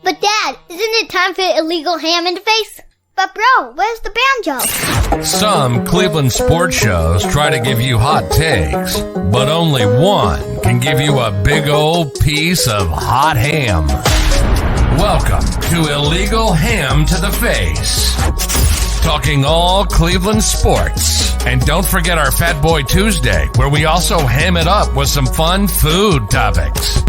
But Dad, isn't it time for illegal ham in the face? But bro, where's the banjo? Some Cleveland sports shows try to give you hot takes, but only one can give you a big old piece of hot ham. Welcome to Illegal Ham to the Face. Talking all Cleveland sports. And don't forget our Fat Boy Tuesday, where we also ham it up with some fun food topics.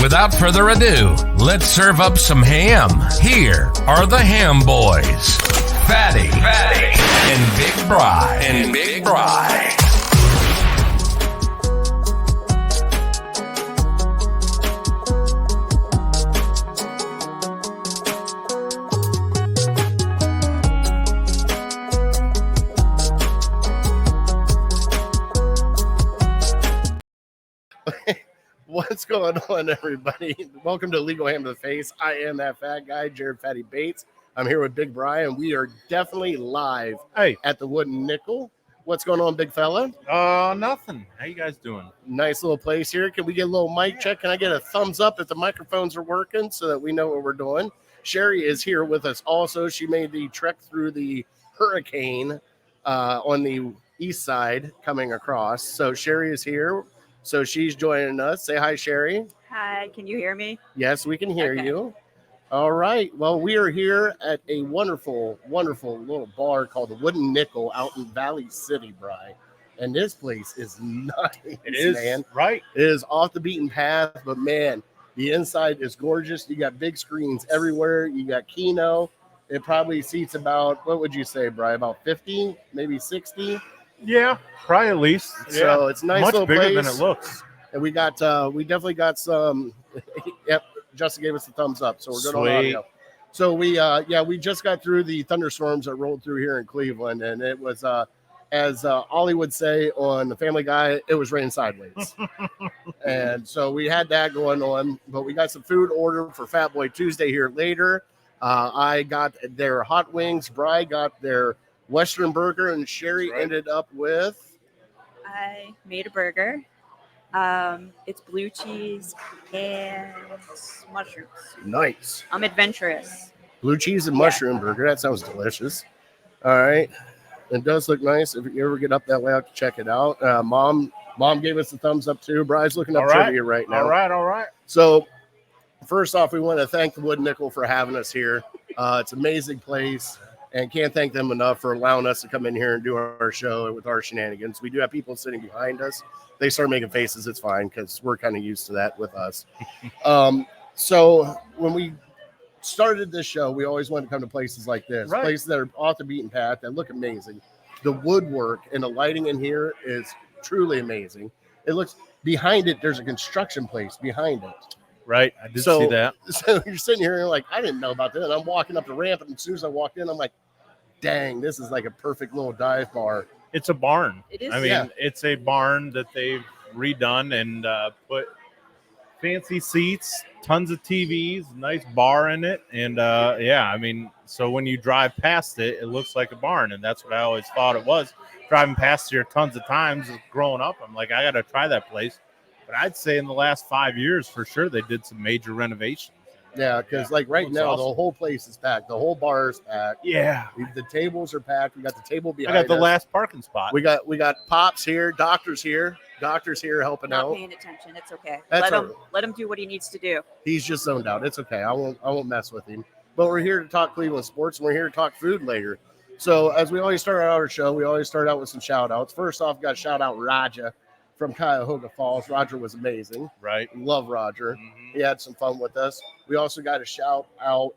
Without further ado, let's serve up some ham. Here are the Ham Boys, Fatty, and Big Bry. What's going on, everybody? Welcome to Legal Ham to the Face. I am that fat guy, Jared Fatty Bates. I'm here with Big Brian. We are definitely live at the Wooden Nickel. What's going on, big fella? Nothing. How you guys doing? Nice little place here. Can we get a little mic check? Can I get a thumbs up if the microphones are working so that we know what we're doing? Sherry is here with us also. She made the trek through the hurricane on the east side coming across. So Sherry is here. So she's joining us. Say hi, Sherry. Hi, can you hear me? Yes, we can hear you. All right. Well, we are here at a wonderful, wonderful little bar called the Wooden Nickel out in Valley City, Bri. And this place is nice, It is, man. right? It is off the beaten path, but man, the inside is gorgeous. You got big screens everywhere. You got Keno. It probably seats about, what would you say, Bri? About 50, maybe 60? Yeah, probably at least. So it's a nice much little bigger place. than it looks. And we we definitely got some. Yep, Justin gave us the thumbs up, so we're good on audio. So we just got through the thunderstorms that rolled through here in Cleveland, and it was as Ollie would say on the Family Guy, it was raining sideways. And so we had that going on, but we got some food ordered for Fat Boy Tuesday here later. I got their hot wings. Bri got their Western burger, and Sherry ended up with. I made a burger. It's blue cheese and mushrooms. Nice. I'm adventurous. Blue cheese and mushroom burger. That sounds delicious. All right. It does look nice. If you ever get up that way, I have to check it out. Mom gave us the thumbs up too. Bri's looking up trivia right now. All right. So first off, we want to thank the Wood Nickel for having us here. It's an amazing place. And can't thank them enough for allowing us to come in here and do our show with our shenanigans. We do have people sitting behind us. They start making faces. It's fine because we're kind of used to that with us. So when we started this show, we always wanted to come to places like this, places that are off the beaten path that look amazing. The woodwork and the lighting in here is truly amazing. It looks behind it. There's a construction place behind it. Right. I did see that. So you're sitting here and you're like, I didn't know about that. And I'm walking up the ramp, and as soon as I walked in, I'm like, dang, this is like a perfect little dive bar. It's a barn. It is. I mean, it's a barn that they've redone and put fancy seats, tons of TVs, nice bar in it. And I mean, so when you drive past it, it looks like a barn. And that's what I always thought it was. Driving past here tons of times growing up, I'm like, I got to try that place. But I'd say in the last 5 years, for sure, they did some major renovations. Yeah, because like right now, awesome. The whole place is packed. The whole bar is packed. Yeah. The tables are packed. We got the table behind I got the us. last parking spot. We got Pops here, Doctor's here helping Not out. paying attention. It's okay. That's Let him do what he needs to do. He's just zoned out. It's okay. I won't mess with him. But we're here to talk Cleveland sports, and we're here to talk food later. So as we always start out our show, we always start out with some shout outs. First off, got to shout out Raja from Cuyahoga Falls. Roger was amazing. Right. Love Roger. Mm-hmm. He had some fun with us. We also got to shout out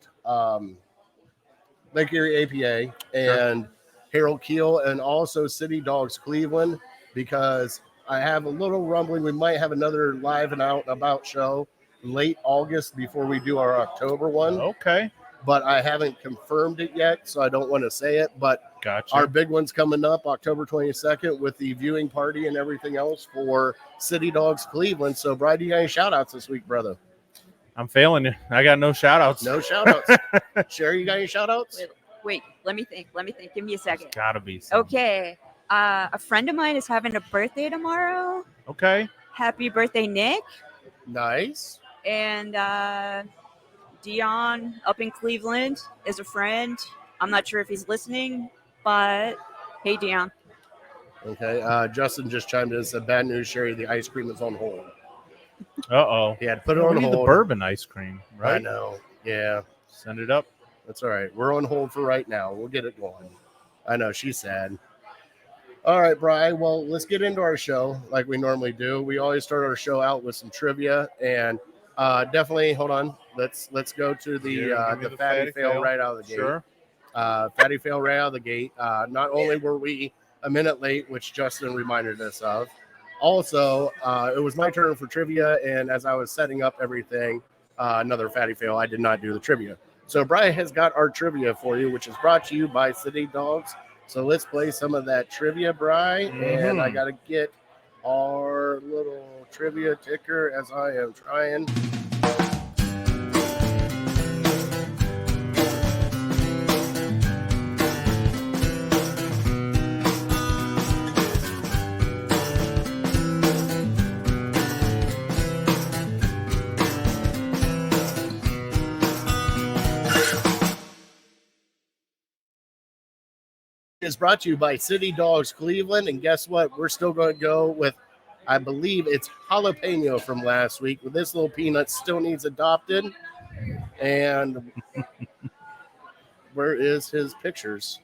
Lake Erie APA and Harold Keel, and also City Dogs Cleveland, because I have a little rumbling. We might have another live and out about show late August before we do our October one. Okay. But I haven't confirmed it yet, so I don't want to say it. But gotcha. Our big one's coming up October 22nd with the viewing party and everything else for City Dogs Cleveland. So, Brad, you got any shout-outs this week, brother? I'm failing you. I got no shout-outs. No shout-outs. Sherry, you got any shout-outs? Wait, let me think. Give me a second. It's gotta be some. Okay. A friend of mine is having a birthday tomorrow. Okay. Happy birthday, Nick. Nice. And Dion up in Cleveland is a friend. I'm not sure if he's listening, but hey, Dion. Okay. Justin just chimed in and said, bad news, Sherry. The ice cream is on hold. Uh-oh. He had to put it We on need the hold. bourbon ice cream, right? I know. Yeah. Send it up. That's all right. We're on hold for right now. We'll get it going. I know. She's sad. All right, Bri. Well, let's get into our show like we normally do. We always start our show out with some trivia, and definitely hold on. Let's go to the fatty fail right out of the gate. Sure. Fatty fail right out of the gate. Not only were we a minute late, which Justin reminded us of, also it was my turn for trivia, and as I was setting up everything, another fatty fail. I did not do the trivia. So Brian has got our trivia for you, which is brought to you by City Dogs. So let's play some of that trivia, Brian. And I got to get our little trivia ticker as I am trying. Is brought to you by City Dogs Cleveland, and guess what? We're still going to go with, I believe it's jalapeno from last week. With this little peanut still needs adopted, and where is his pictures?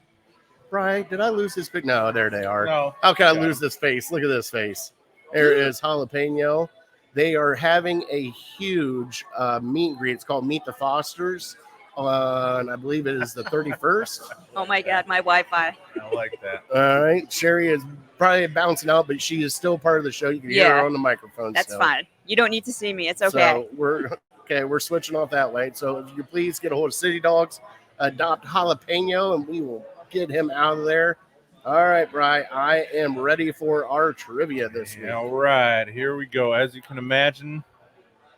Brian, did I lose his pic? No, there they are. No. How can I lose this face? Look at this face. There is jalapeno. They are having a huge meet and greet. It's called Meet the Fosters. On, I believe it is the 31st. Oh my God, my Wi-Fi. I like that. All right. Sherry is probably bouncing out, but she is still part of the show. You can hear her on the microphone. That's still. fine. You don't need to see me. It's okay. So we're switching off that way. So if you please get a hold of City Dogs, adopt jalapeno, and we will get him out of there. All right, Bri, I am ready for our trivia this week. All right, here we go. As you can imagine,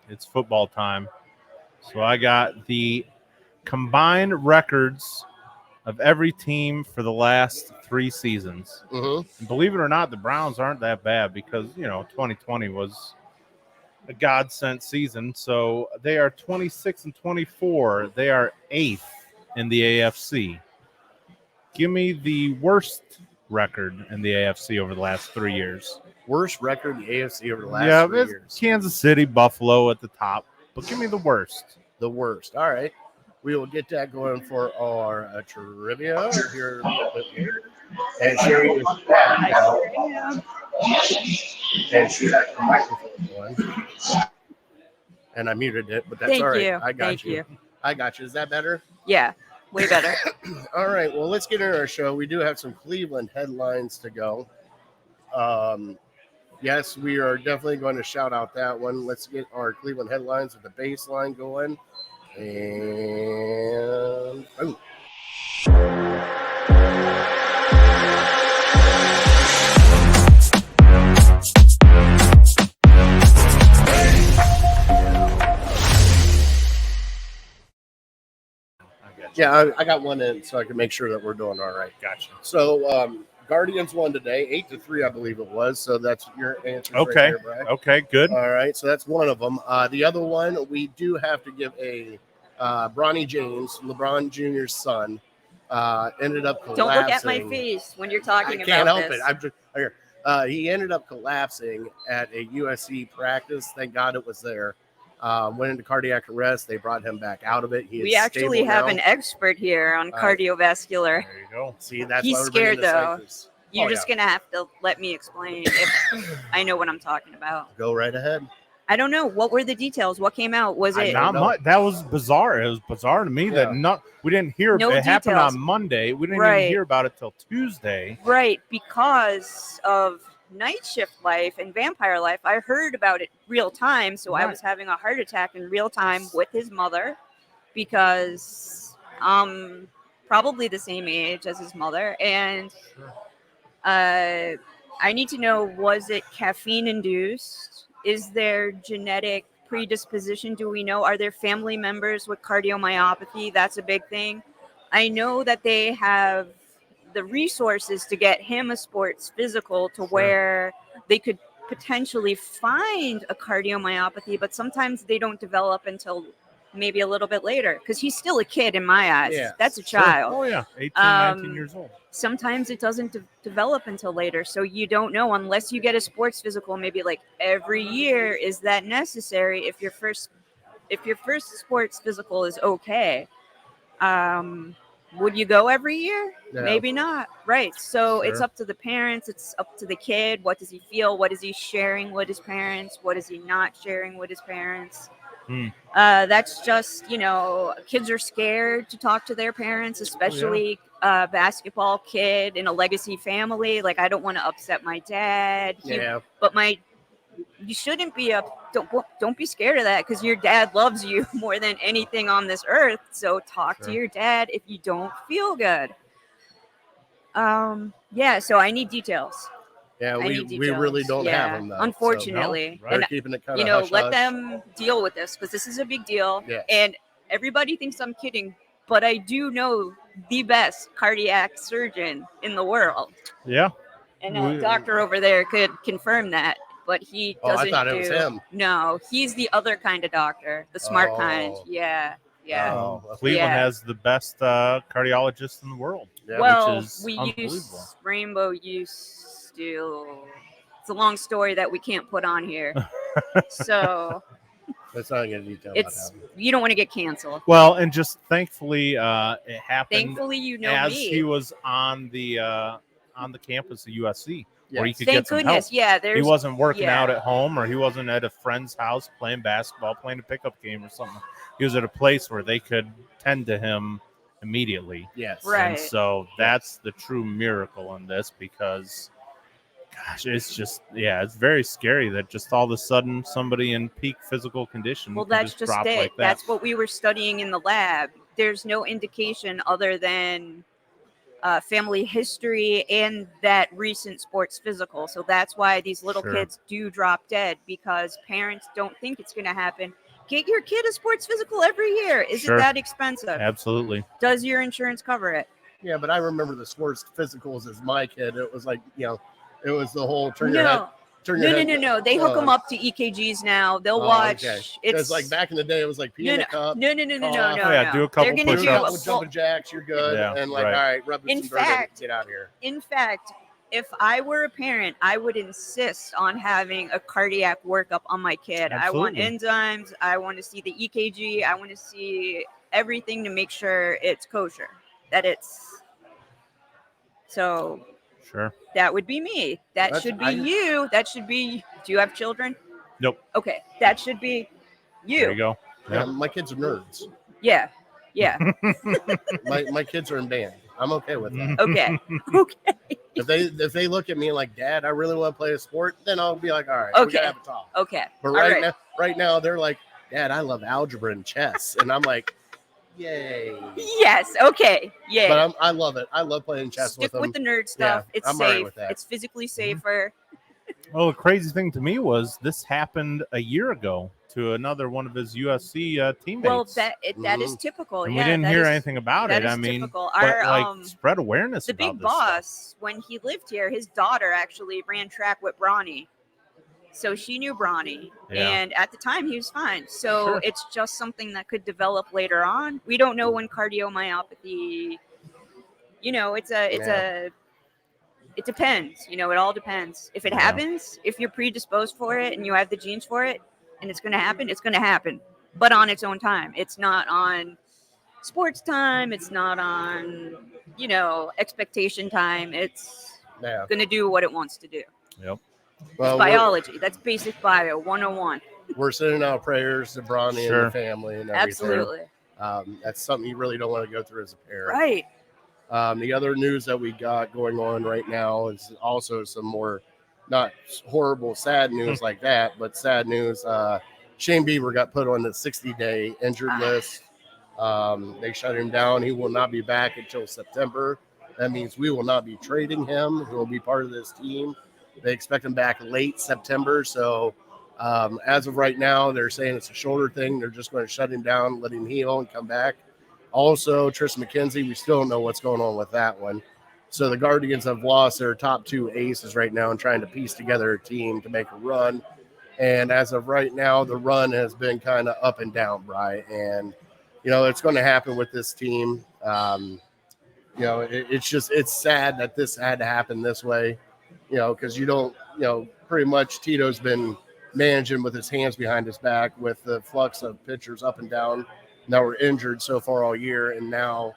it's football time. So I got the combined records of every team for the last 3 seasons. Mm-hmm. And believe it or not, the Browns aren't that bad because, 2020 was a God-sent season. So they are 26-24. They are 8th in the AFC. Give me the worst record in the AFC over the last 3 years. Worst record in the AFC over the last 3 years. Kansas City, Buffalo at the top. But give me the worst. The worst. All right. We will get that going for our trivia here a little bit later. And Sherry is back now. And she got the microphone going. And I muted it, but that's all right. You. I got Thank you. I got you. Is that better? Yeah, way better. All right. Well, let's get into our show. We do have some Cleveland headlines to go. Yes, we are definitely going to shout out that one. Let's get our Cleveland headlines with the baseline going. And boom. Yeah, I got one in so I can make sure that we're doing all right. Gotcha. So, Guardians won today, 8-3, I believe it was. So that's your answer. Okay. Right there, Brian. Okay, good. All right. So that's one of them. The other one, we do have to give a Bronny James, LeBron Jr.'s son, ended up collapsing. Don't look at my face when you're talking I can't about help this. it. I'm just here. He ended up collapsing at a USC practice. Thank God it was there. Went into cardiac arrest. They brought him back out of it. We actually have an expert here on cardiovascular. There you go. See, that's He's why we're scared, bringing the though. Cypress. You're just going to have to let me explain if I know what I'm talking about. Go right ahead. I don't know. What were the details? What came out? Was it Not much. That was bizarre. It was bizarre to me that we didn't hear. No it happened details. on Monday. We didn't Right. even hear about it till Tuesday. right? Because of night shift life and vampire life, I heard about it real time. So I Right. was having a heart attack in real time with his mother because probably the same age as his mother. And I need to know, was it caffeine induced? Is there genetic predisposition? Do we know? Are there family members with cardiomyopathy? That's a big thing. I know that they have the resources to get him a sports physical to where they could potentially find a cardiomyopathy, but sometimes they don't develop until maybe a little bit later, because he's still a kid in my eyes. Yeah. That's a child. Oh yeah, 18, 19 years old. Sometimes it doesn't develop until later, so you don't know unless you get a sports physical maybe like every year. Is that necessary if your first sports physical is okay? Would you go every year? No. Maybe not. Right. So it's Sure. up to the parents. It's up to the kid. What does he feel? What is he sharing with his parents? What is he not sharing with his parents? That's just, kids are scared to talk to their parents, especially a basketball kid in a legacy family. Like, I don't want to upset my dad. But you shouldn't be don't be scared of that, because your dad loves you more than anything on this earth. So talk to your dad if you don't feel good. So I need details. Yeah, I we need details. really don't have them, though. Unfortunately. So, they're keeping it kind of hush-hush. Let them deal with this, because this is a big deal. Yes. And everybody thinks I'm kidding, but I do know the best cardiac surgeon in the world. Yeah. And a doctor over there could confirm that. But he doesn't I thought it was him. No, he's the other kind of doctor, the smart kind. Yeah. Cleveland has the best cardiologist in the world. Yeah. Which is Rainbow used to. It's a long story that we can't put on here. So let's not get detailed. You don't want to get canceled. Well, and just thankfully, it happened. Thankfully, as me. he was on the campus of USC. Where he could Thank get some goodness. help. Yeah, he wasn't working out at home, or he wasn't at a friend's house playing basketball, playing a pickup game or something. He was at a place where they could tend to him immediately. Yes. Right. And so that's the true miracle in this, because, gosh, it's just, it's very scary that just all of a sudden somebody in peak physical condition can that's just drop it. like that. That's what we were studying in the lab. There's no indication other than family history and that recent sports physical. So that's why these little kids do drop dead, because parents don't think it's going to happen. Get your kid a sports physical every year. Is it that expensive? Absolutely. Does your insurance cover it? Yeah, but I remember the sports physicals as my kid. It was like, it was the whole turn your head. No. They hook them up to EKGs now. They'll watch. Okay. It's like back in the day, it was like pee in a cup. No. Yeah, do a couple push-ups. Jumping jacks, you're good. Yeah, and all right, rub it get out of here. In fact, if I were a parent, I would insist on having a cardiac workup on my kid. Absolutely. I want enzymes. I want to see the EKG. I want to see everything to make sure it's kosher. Sure. That would be me. That should be you. That should be. Do you have children? Nope. Okay. That should be you. There you go. Yeah, my kids are nerds. Yeah. my kids are in band. I'm okay with that. Okay. If they look at me like, Dad, I really want to play a sport, then I'll be like, all right, we gotta have a talk. Okay. But right now they're like, Dad, I love algebra and chess, and I'm like, yay. Yes. Okay. Yay. But I love it. I love playing chess with them. Stick with the nerd stuff. Yeah, it's I'm safe. all right with that. It's physically safer. Well, the crazy thing to me was this happened a year ago to another one of his USC teammates. Well, that is typical. And we didn't hear anything about it. I mean, typical. But spread awareness. The about big this boss, stuff. when he lived here, his daughter actually ran track with Bronny. So she knew Bronny, and at the time he was fine. So it's just something that could develop later on. We don't know when cardiomyopathy. It depends. It all depends. If it happens, if you're predisposed for it and you have the genes for it, and it's going to happen, it's going to happen. But on its own time. It's not on sports time. It's not on, expectation time. It's going to do what it wants to do. Yep. Well, it's biology. That's basic bio 101. We're sending out prayers to Bronny and the family and everything. Absolutely. That's something you really don't want to go through as a parent. Right. The other news that we got going on right now is also some more, not horrible, sad news like that, but sad news. Shane Bieber got put on the 60-day injured list. They shut him down. He will not be back until September. That means we will not be trading him. He will be part of this team. They expect him back late September. So as of right now, they're saying it's a shoulder thing. They're just going to shut him down, let him heal, and come back. Also, Tristan McKenzie, we still don't know what's going on with that one. So the Guardians have lost their top two aces right now and trying to piece together a team to make a run. And as of right now, the run has been kind of up and down, Bri. And, it's going to happen with this team. It's sad that this had to happen this way, because you don't, pretty much Tito's been managing with his hands behind his back with the flux of pitchers up and down that were injured so far all year. And now,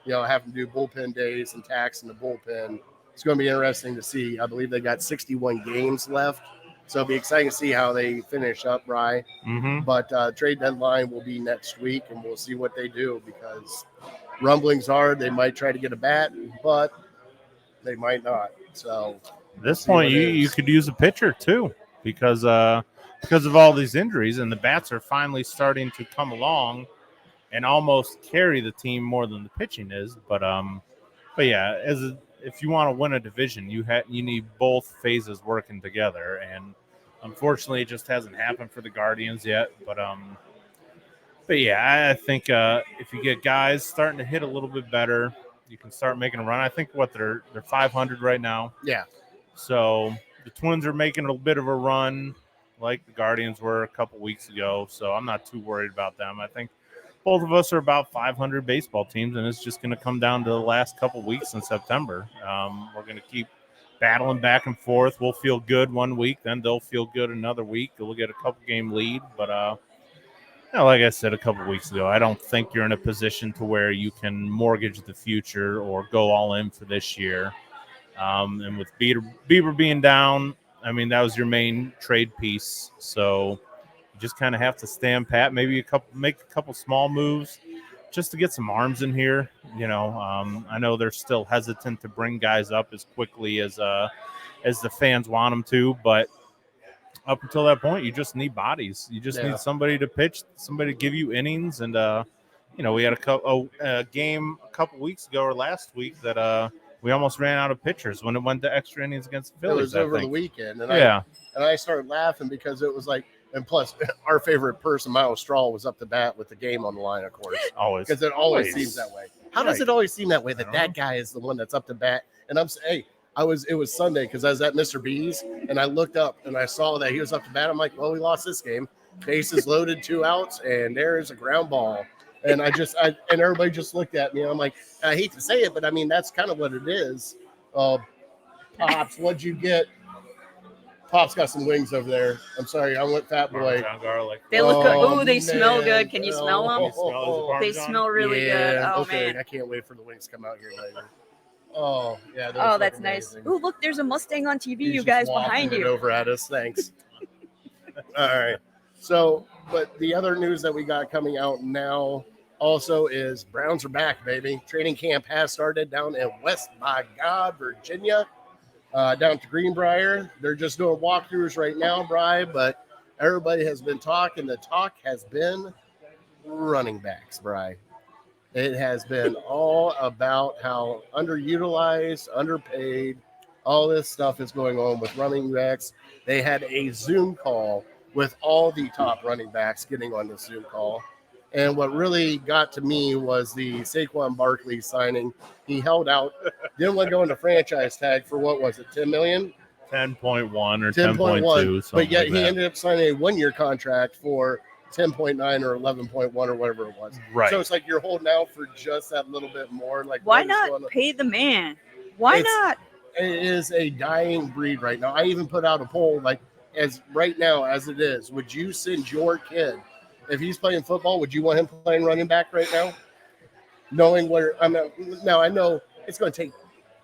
having to do bullpen days and taxing the bullpen. It's going to be interesting to see. I believe they got 61 games left. So it'll be exciting to see how they finish up, Bri. Mm-hmm. But trade deadline will be next week, and we'll see what they do, because rumblings are they might try to get a bat, but they might not. So at this point, you could use a pitcher too, because of all these injuries, and the bats are finally starting to come along and almost carry the team more than the pitching is. But yeah, if you want to win a division, you need both phases working together, and unfortunately, it just hasn't happened for the Guardians yet. But yeah, I think if you get guys starting to hit a little bit better, you can start making a run. I think they're 500 right now. Yeah. So the Twins are making a bit of a run, like the Guardians were a couple weeks ago. So I'm not too worried about them. I think both of us are about 500 baseball teams, and it's just going to come down to the last couple weeks in September. We're going to keep battling back and forth. We'll feel good one week, then they'll feel good another week. We'll get a couple-game lead. But, like I said a couple weeks ago, I don't think you're in a position to where you can mortgage the future or go all in for this year. And with Bieber being down, I mean, that was your main trade piece. So you just kind of have to stand pat, maybe make a couple small moves just to get some arms in here. I know they're still hesitant to bring guys up as quickly as the fans want them to, but up until that point, you just need bodies. You just need somebody to pitch, somebody to give you innings. And, we had a game a couple weeks ago or last week that we almost ran out of pitchers when it went to extra innings against the Phillies. It was over the weekend. And I started laughing because it was like, and plus, our favorite person, Miles Straw, was up to bat with the game on the line, of course. Always. Because it always seems that way. How does it always seem that way that guy is the one that's up to bat? And I'm saying, hey, it was Sunday because I was at Mr. B's, and I looked up and I saw that he was up to bat. I'm like, well, we lost this game. Bases loaded, 2 outs, and there's a ground ball. And and everybody just looked at me. And I'm like, I hate to say it, but I mean, that's kind of what it is. Pops, what'd you get? Pop's got some wings over there. I'm sorry, I went Fat Boy. Garlic. They look good. Oh, they man. smell good. Can you smell them? They smell really good. Oh, okay. man. I can't wait for the wings to come out here later. Oh, yeah. Oh, that's nice. Oh, look, there's a Mustang on TV, He's you guys, just behind walking it you. over at us. Thanks. All right. So, but the other news that we got coming out now also is Browns are back, baby. Training camp has started down in West by God, Virginia. Down to Greenbrier. They're just doing walkthroughs right now, Bri, but everybody has been talking. The talk has been running backs, Bri. It has been all about how underutilized, underpaid, all this stuff is going on with running backs. They had a Zoom call with all the top running backs getting on the Zoom call. And what really got to me was the Saquon Barkley signing. He held out, didn't want to go into franchise tag for what was it, $10 million? 10.1 or 10.2. But yet he ended up signing a 1-year contract for 10.9 or 11.1 or whatever it was. Right. So it's like you're holding out for just that little bit more. Like, why not pay the man? Why not? It is a dying breed right now. I even put out a poll, like, as right now as it is, would you send your kid, if he's playing football, would you want him playing running back right now? Knowing where I'm at. Now, I know it's going to take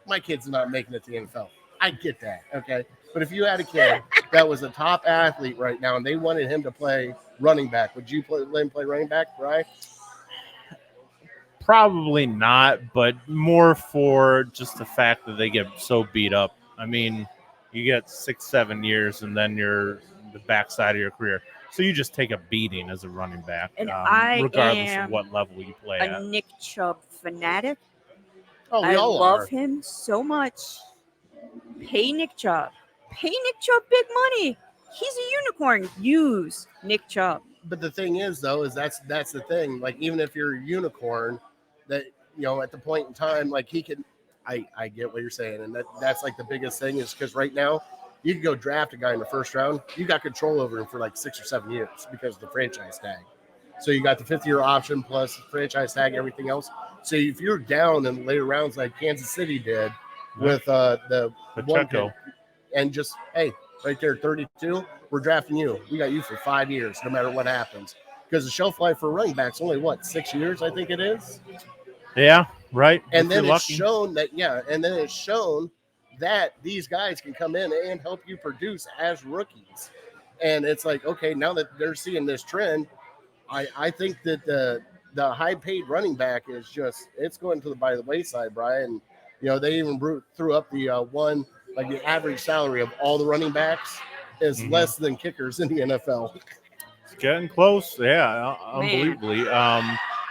my kid's not making it to the NFL. I get that. Okay. But if you had a kid that was a top athlete right now and they wanted him to play running back, would you let him play running back, right? Probably not, but more for just the fact that they get so beat up. I mean, you get 6-7 years and then you're the backside of your career. So you just take a beating as a running back, And regardless of what level you play a at. Nick Chubb fanatic. Oh, we I all love are. him so much. Pay Nick Chubb. Pay Nick Chubb big money. He's a unicorn. Use Nick Chubb. But the thing is, though, is that's the thing. Like, even if you're a unicorn, that, you know, at the point in time, like, he can. I get what you're saying, and that's like the biggest thing is because right now You could go draft a guy in the first round. You got control over him for like 6 or 7 years because of the franchise tag. So you got the 5th-year option plus the franchise tag, everything else. So if you're down in later rounds like Kansas City did with the one pick, and just, hey, right there, 32, we're drafting you. We got you for 5 years, no matter what happens. Because the shelf life for running backs only, 6 years, I think it is? Yeah, right. And then it's shown that these guys can come in and help you produce as rookies. And it's like, okay, now that they're seeing this trend, I think that the high paid running back is just, it's going by the wayside, Brian. They even threw up the the average salary of all the running backs is less than kickers in the NFL. It's getting close. Yeah, unbelievably.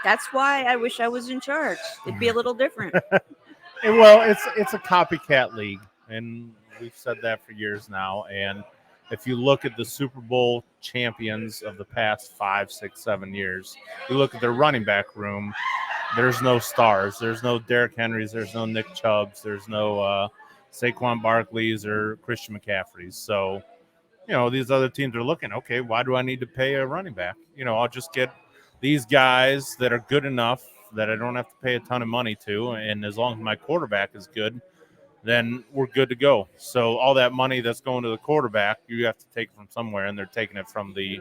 That's why I wish I was in charge. It'd be a little different. Well, it's a copycat league, and we've said that for years now. And if you look at the Super Bowl champions of the past 5, 6, 7 years, you look at their running back room, there's no stars. There's no Derrick Henrys. There's no Nick Chubbs. There's no Saquon Barkleys or Christian McCaffreys. So, these other teams are looking, okay, why do I need to pay a running back? I'll just get these guys that are good enough that I don't have to pay a ton of money to. And as long as my quarterback is good, then we're good to go. So all that money that's going to the quarterback, you have to take from somewhere, and they're taking it from the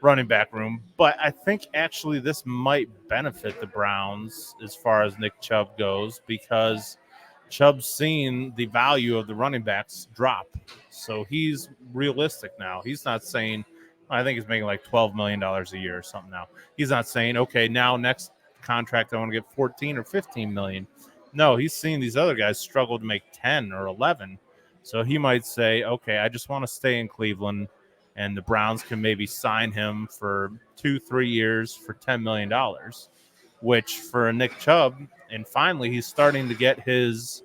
running back room. But I think actually this might benefit the Browns as far as Nick Chubb goes, because Chubb's seen the value of the running backs drop. So he's realistic now. He's not saying, I think he's making like $12 million a year or something now. He's not saying, okay, now next contract I want to get 14 or 15 million. No, he's seen these other guys struggle to make 10 or 11. So he might say, okay, I just want to stay in Cleveland, and the Browns can maybe sign him for 2-3 years for $10 million, which for a Nick Chubb, and finally he's starting to get his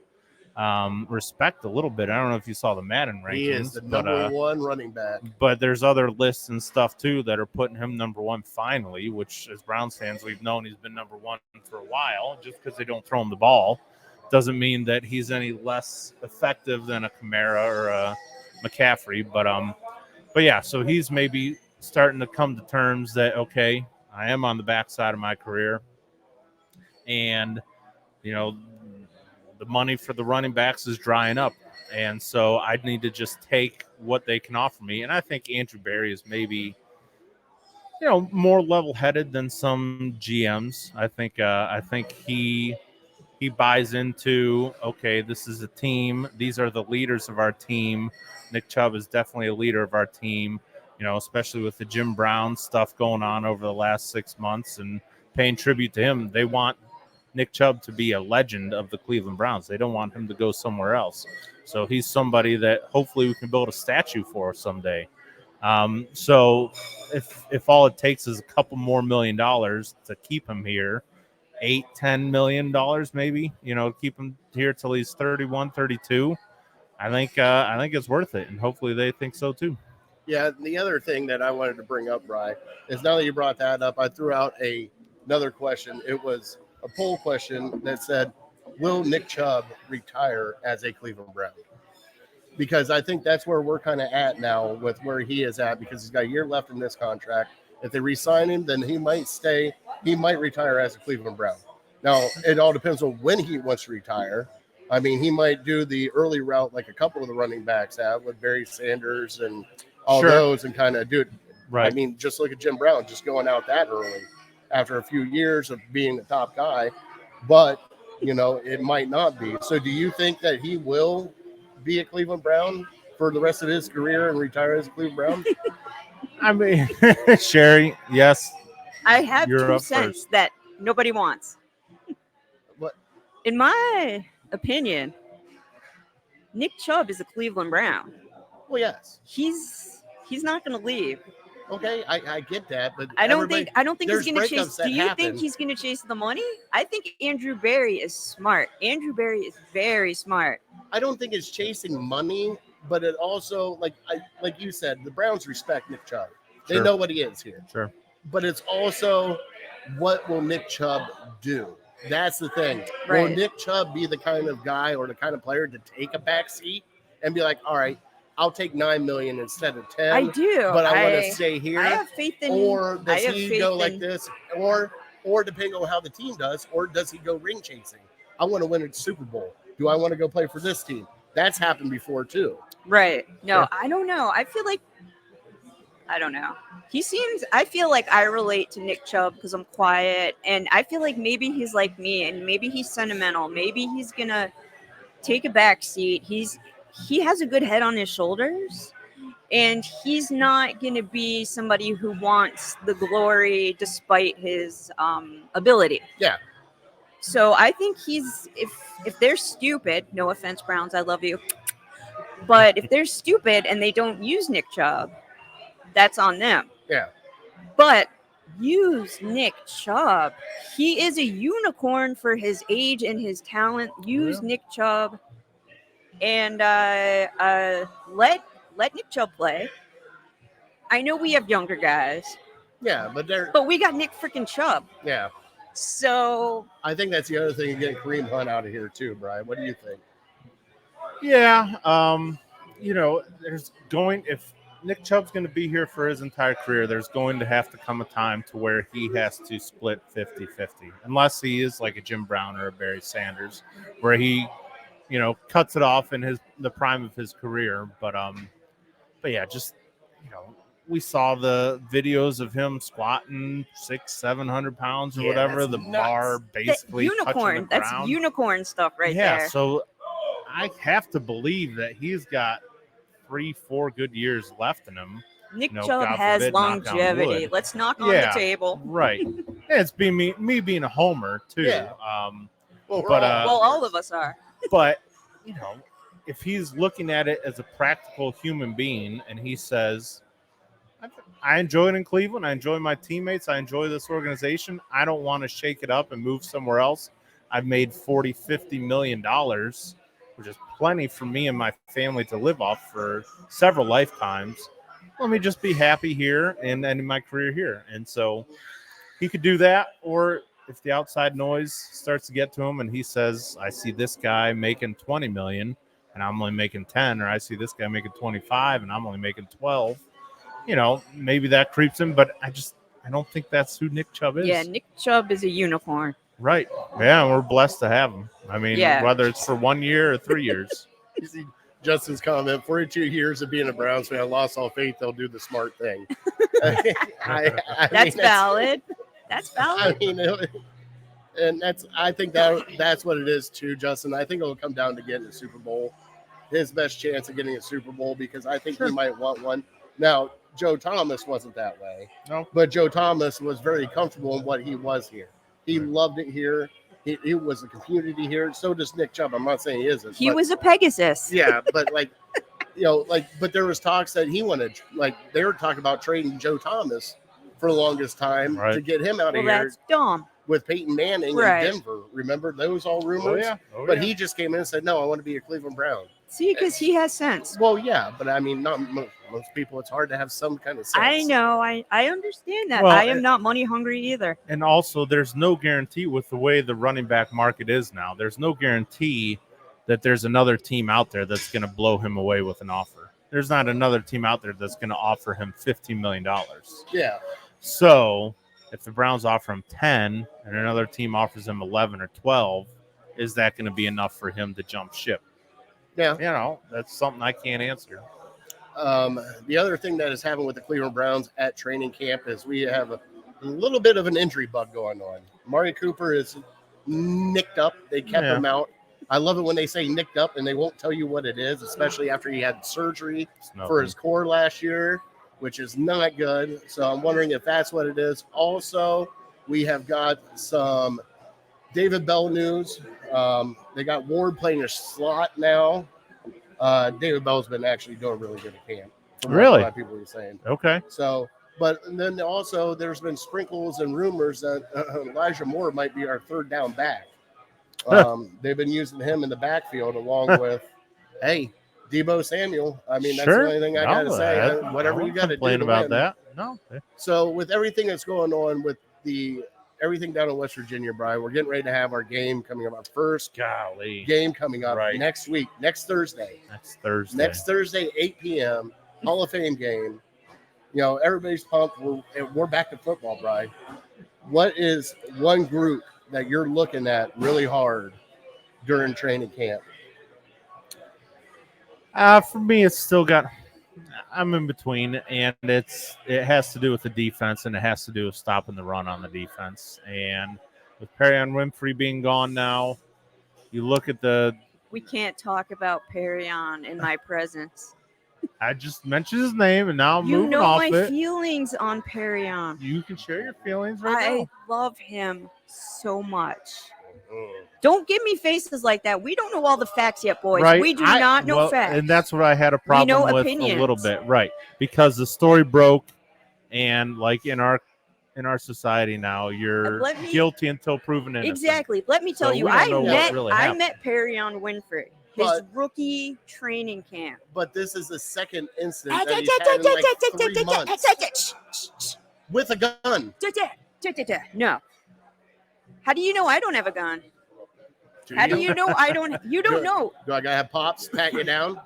respect a little bit. I don't know if you saw the Madden rankings. He is the number one running back. But there's other lists and stuff, too, that are putting him number one finally, which as Browns fans, we've known he's been number one for a while. Just because they don't throw him the ball doesn't mean that he's any less effective than a Kamara or a McCaffrey. But yeah, so he's maybe starting to come to terms that, okay, I am on the backside of my career. And, the money for the running backs is drying up. And so I need to just take what they can offer me. And I think Andrew Berry is maybe, more level-headed than some GMs. I think he buys into, okay, this is a team. These are the leaders of our team. Nick Chubb is definitely a leader of our team, especially with the Jim Brown stuff going on over the last 6 months and paying tribute to him. They want Nick Chubb to be a legend of the Cleveland Browns. They don't want him to go somewhere else. So he's somebody that hopefully we can build a statue for someday. So if all it takes is a couple more $1 million to keep him here, $8-10 million maybe, keep him here till he's 31, 32, I think it's worth it, and hopefully they think so too. Yeah, the other thing that I wanted to bring up, Bri, is now that you brought that up, I threw out another question. It was a poll question that said, will Nick Chubb retire as a Cleveland Brown? Because I think that's where we're kind of at now with where he is at, because he's got a year left in this contract. If they re-sign him, then he might stay. He might retire as a Cleveland Brown. Now, it all depends on when he wants to retire. I mean, he might do the early route like a couple of the running backs have with Barry Sanders and all those, and kind of do it. Right. I mean, just look at Jim Brown just going out that early after a few years of being the top guy. But, it might not be. So do you think that he will be a Cleveland Brown for the rest of his career and retire as a Cleveland Brown? I mean, Sherry, yes. I have 2 cents that nobody wants. What? In my opinion, Nick Chubb is a Cleveland Brown. Well, yes. He's not going to leave. Okay, I get that, but I don't think he's going to chase. Do you think he's going to chase the money? I think Andrew Berry is smart. Andrew Berry is very smart. I don't think it's chasing money, but it also, like you said, the Browns respect Nick Chubb. They know what he is here. Sure. But it's also, what will Nick Chubb do? That's the thing. Right. Will Nick Chubb be the kind of guy or the kind of player to take a back seat and be like, all right, I'll take $9 million instead of 10. I do. But I want to stay here. I have faith in. Or I does have he faith go like in- this? Or depending on how the team does, or does he go ring chasing? I want to win a Super Bowl. Do I want to go play for this team? That's happened before too. Right. No, Sure. I don't know. I feel like I don't know. I feel like I relate to Nick Chubb because I'm quiet, and I feel like maybe he's like me, and maybe he's sentimental. Maybe he's gonna take a back seat. He has a good head on his shoulders, and he's not gonna be somebody who wants the glory despite his ability. Yeah. So I think if they're stupid, no offense, Browns, I love you, but if they're stupid and they don't use Nick Chubb, that's on them. Yeah. But use Nick Chubb. He is a unicorn for his age and his talent. Use Nick Chubb and let Nick Chubb play. I know we have younger guys, Yeah, but we got Nick freaking Chubb. yeah. So I think that's the other thing, getting Kareem Hunt out of here too, Brian. What do you think? Yeah. If Nick Chubb's going to be here for his entire career, there's going to have to come a time to where he has to split 50-50, unless he is like a Jim Brown or a Barry Sanders, where he, cuts it off in the prime of his career. But yeah, just, we saw the videos of him squatting 600-700 pounds or whatever, the nuts. bar basically unicorn. touching the That's ground. unicorn stuff right Yeah, there. so I have to believe that he's got 3-4 good years left in him. Nick God Chubb has forbid, knock on longevity. wood. Let's knock on the table. Right. And it's me being a homer too. Yeah. But Well, all of us are. but if he's looking at it as a practical human being and he says, I enjoy it in Cleveland, I enjoy my teammates, I enjoy this organization, I don't want to shake it up and move somewhere else. I've made $40-50 million, which is plenty for me and my family to live off for several lifetimes. Let me just be happy here and end my career here. And so he could do that, or if the outside noise starts to get to him and he says, I see this guy making 20 million and I'm only making 10, or I see this guy making 25 and I'm only making 12, maybe that creeps him, but I don't think that's who Nick Chubb is. Yeah, Nick Chubb is a unicorn. Right. Yeah, we're blessed to have him. I mean, whether it's for 1 year or 3 years. You see Justin's comment, 42 years of being a Browns fan, I lost all faith they'll do the smart thing. That's valid. That's valid. I mean, and I think that's what it is too, Justin. I think it'll come down to getting a Super Bowl. His best chance of getting a Super Bowl, because I think he might want one. Now, Joe Thomas wasn't that way. No. But Joe Thomas was very comfortable in what he was here. He loved it here. He was a community here. So does Nick Chubb. I'm not saying he isn't. He was a Pegasus. Yeah, but but there was talks that he wanted, they were talking about trading Joe Thomas for the longest time to get him out of here. That's dumb. With Peyton Manning in Denver. Remember those all rumors? But he just came in and said, no, I want to be a Cleveland Brown. See, because he has sense. Well, yeah, but I mean, not most people, it's hard to have some kind of sense. I know. I understand that. Well, I am not money hungry either. And also, there's no guarantee with the way the running back market is now. There's no guarantee that there's another team out there that's going to blow him away with an offer. There's not another team out there that's going to offer him $15 million. Yeah. So if the Browns offer him 10 and another team offers him 11 or 12, is that going to be enough for him to jump ship? Yeah. That's something I can't answer. The other thing that has happened with the Cleveland Browns at training camp is we have a little bit of an injury bug going on. Amari Cooper is nicked up. They kept him out. I love it when they say nicked up and they won't tell you what it is, especially after he had surgery for his core last year, which is not good. So I'm wondering if that's what it is. Also, we have got some David Bell news. They got Ward playing a slot now. David Bell's been actually doing really good at camp. Really? A lot of people were saying. Okay. So, but then also there's been sprinkles and rumors that Elijah Moore might be our third down back. They've been using him in the backfield along with, Debo Samuel. I mean, that's the only thing I got to say. Whatever you got to do. Complain about that. No. So with everything that's going on with everything down in West Virginia, Brian. We're getting ready to have our game coming up, our first game coming up next week, next Thursday. Next Thursday, 8 p.m., Hall of Fame game. You know, everybody's pumped. We're back to football, Brian. What is one group that you're looking at really hard during training camp? For me, it's still got. I'm in between, and it has to do with the defense, and it has to do with stopping the run on the defense. And with Perrion Winfrey being gone now, you look at We can't talk about Perrion in my presence. I just mentioned his name, and now I'm You moving know off my it. feelings on Perrion. You can share your feelings right now. I love him so much. Don't give me faces like that. We don't know all the facts yet, boys. Right. We do not know facts. And that's what I had a problem with opinions. a little bit, right? Because the story broke, and like in our society now, you're guilty until proven innocent. Exactly. Let me tell So you, we don't know what I really met happened. Perrion Winfrey, his rookie training camp. But this is the second incident that he's had in like 3 months. With a gun. No. How do you know I don't have a gun? How do you know I don't? You don't know. Do I gotta have Pops pat you down?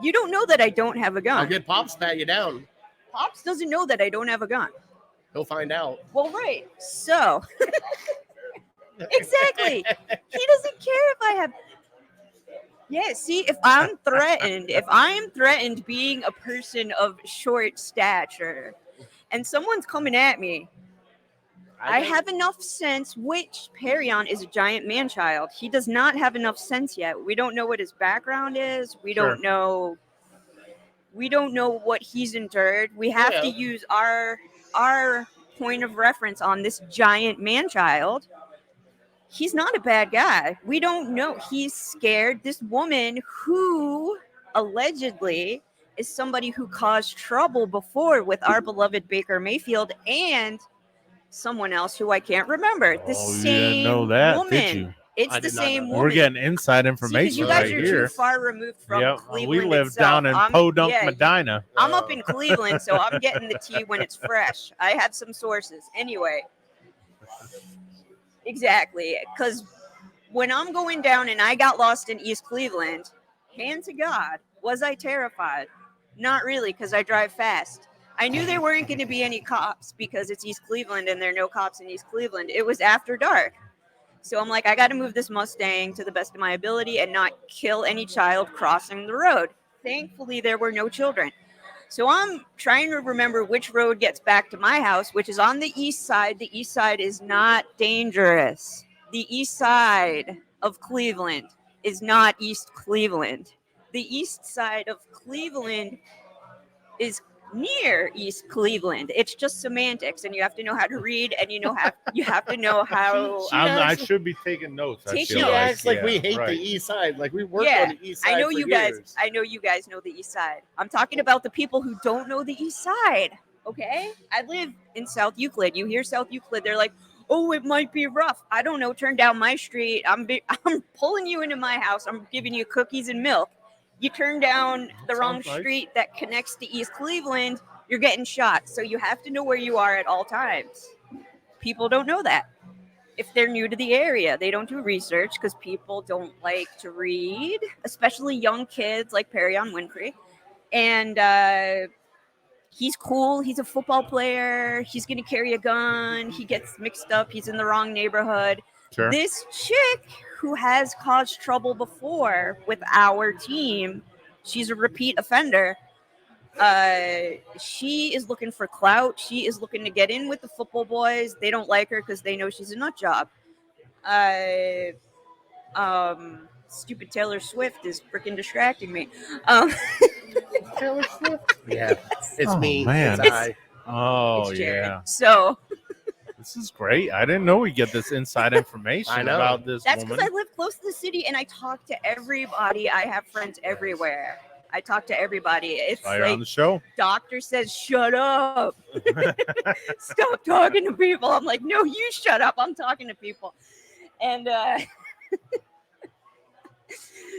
You don't know that I don't have a gun. I'll get Pops pat you down. Pops doesn't know that I don't have a gun. He'll find out. Well, right. So, exactly. He doesn't care if I have. Yeah, see, if I am threatened being a person of short stature and someone's coming at me, I have enough sense, which Perrion is a giant man-child. He does not have enough sense yet. We don't know what his background is. We don't know what he's endured. We have to use our point of reference on this giant man-child. He's not a bad guy. We don't know. He's scared. This woman who allegedly is somebody who caused trouble before with our beloved Baker Mayfield and someone else who I can't remember. The same you didn't know that, woman. did you? It's the same woman. We're getting inside information you guys right are here. too far removed from Cleveland. We live itself. down in Podunk, Medina. I'm up in Cleveland, so I'm getting the tea when it's fresh. I have some sources. Anyway. Exactly. Because when I'm going down and I got lost in East Cleveland, hand to God, was I terrified? Not really, because I drive fast. I knew there weren't going to be any cops because it's East Cleveland and there are no cops in East Cleveland. It was after dark. So I'm like, I got to move this Mustang to the best of my ability and not kill any child crossing the road. Thankfully, there were no children. So I'm trying to remember which road gets back to my house, which is on the east side. The east side is not dangerous. The east side of Cleveland is not East Cleveland. The east side of Cleveland is near East Cleveland. It's just semantics, and you have to know how to read, and you have to know how. I should be taking notes. She acts like we hate the east side, like we worked on the east side. I know for you years. guys. I know you guys know the east side. I'm talking about the people who don't know the east side. Okay, I live in South Euclid. You hear South Euclid, they're like, "Oh, it might be rough." I don't know. Turn down my street. I'm pulling you into my house. I'm giving you cookies and milk. You turn down the wrong street that connects to East Cleveland, you're getting shot. So you have to know where you are at all times. People don't know that. If they're new to the area, they don't do research because people don't like to read, especially young kids like Perrion Winfrey. And he's cool. He's a football player. He's going to carry a gun. He gets mixed up. He's in the wrong neighborhood. Sure. This chick who has caused trouble before with our team, she's a repeat offender. She is looking for clout. She is looking to get in with the football boys. They don't like her because they know she's a nut job. Stupid Taylor Swift is freaking distracting me. Taylor Swift? Yeah, it's me. Man. It's I. Oh, It's Jared. yeah. So This is great. I didn't know we get this inside information about this that's woman. because I live close to the city and I talk to everybody. I have friends everywhere. I talk to everybody. It's You're like on the show. doctor says, shut up. Stop talking to people. I'm like, no, you shut up. I'm talking to people. And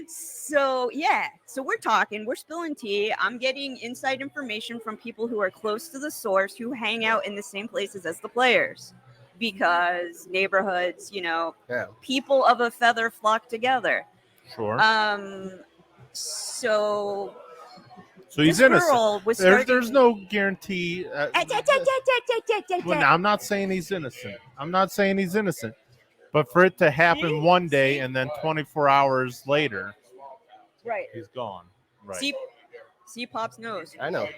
so we're talking, we're spilling tea. I'm getting inside information from people who are close to the source, who hang out in the same places as the players. because neighborhoods, Yeah. people of a feather flock together. Sure. So He's this innocent. girl was There's starting- no guarantee. Well, now, I'm not saying he's innocent. But for it to happen See? one day and then 24 hours later, Right. he's gone. Right. See Pop's nose. I know.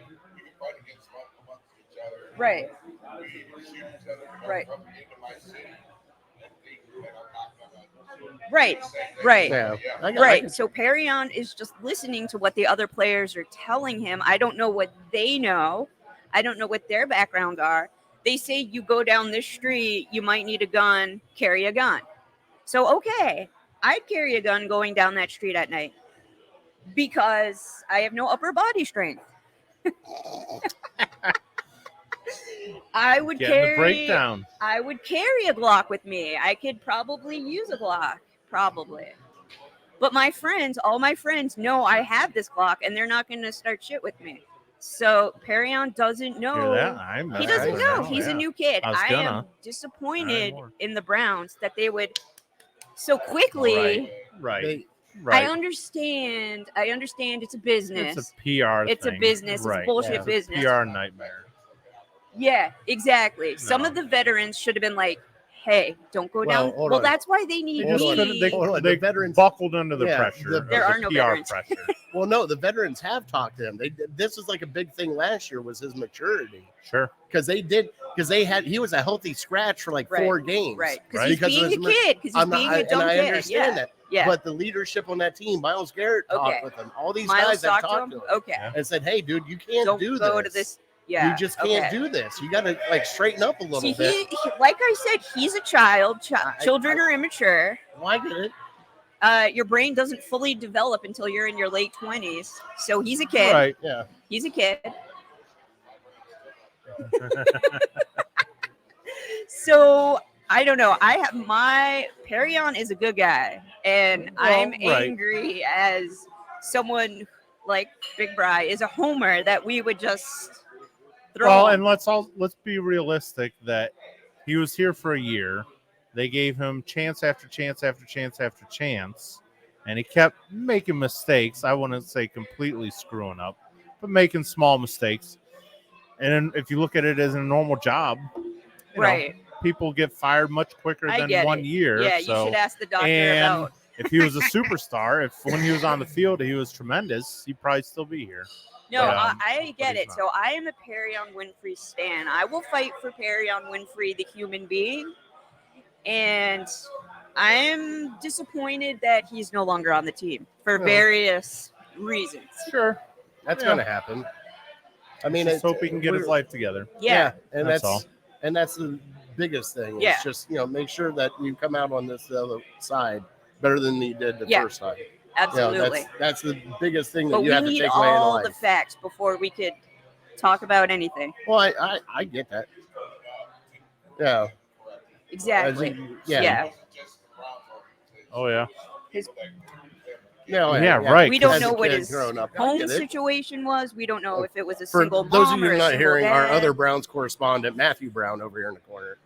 Right. Right. Right. Yeah. Right. So Perion is just listening to what the other players are telling him. I don't know what they know. I don't know what their background are. They say you go down this street, you might need a gun, carry a gun. So, okay, I'd carry a gun going down that street at night because I have no upper body strength. I would Getting the carry breakdown. I would carry a Glock with me. I could probably use a Glock, probably. But all my friends know I have this Glock, and they're not going to start shit with me. So Perion doesn't know. Hear that? He doesn't know. He's a new kid. I am gonna. disappointed in the Browns that they would so quickly. Right. I understand. It's a business. It's a PR It's thing. a business. It's a bullshit It's a business. PR nightmare. Yeah, exactly. No. Some of the veterans should have been like, "Hey, don't go down." hold Well, on. that's why they need Hold on. me. They The veterans buckled under the Yeah, pressure. there of are the no PR veterans. pressure. Well, no, the veterans have talked to him. This was like a big thing last year was his maturity Sure. because he was a healthy scratch for like 4 games. Right, Right. because he's being a kid. Because he's being a dumb and I kid. understand that. Yeah. But the leadership on that team, Miles Garrett talked Okay. with him. All these Miles guys have talked talked to him. to him Okay. Yeah. and said, "Hey, dude, you can't Don't do go this. to this. Yeah. You just can't do this. You got to like straighten up a little See, bit." he, like I said, he's a child. Children I- are immature. Why did it? Your brain doesn't fully develop until you're in your late 20s. So he's a kid. Right. Yeah. He's a kid. So I don't know. Perion is a good guy, and I'm right. angry as someone like Big Bry is a homer that we would just throw. Well, him. and let's be realistic that he was here for a year. They gave him chance after chance after chance after chance, and he kept making mistakes. I wouldn't say completely screwing up, but making small mistakes. And if you look at it as a normal job, you know, people get fired much quicker I than get 1 it. year. Yeah, so, you should ask the doctor and about. if he was a superstar, when he was on the field, he was tremendous, he'd probably still be here. No, But, I get he's it. not. So I am a Perion Winfrey stan. I will fight for Perion Winfrey, the human being. And I am disappointed that he's no longer on the team for various reasons. Sure. That's going to happen. I mean, Just hope he can get his life together. Yeah. and That's all. And that's the biggest thing. Yeah. It's just make sure that you come out on this other side better than you did the first time. Absolutely. That's the biggest thing that But you we have to need take away in all life. the facts before we could talk about anything. Well, I get that. Yeah. Exactly. Yeah. Oh, yeah. Yeah, right. We don't As a know what kid his growing up, I home get it. situation was. We don't know if it was a For single those mom of you or a not single hearing, our dad. other Browns correspondent, Matthew Brown, over here in the corner,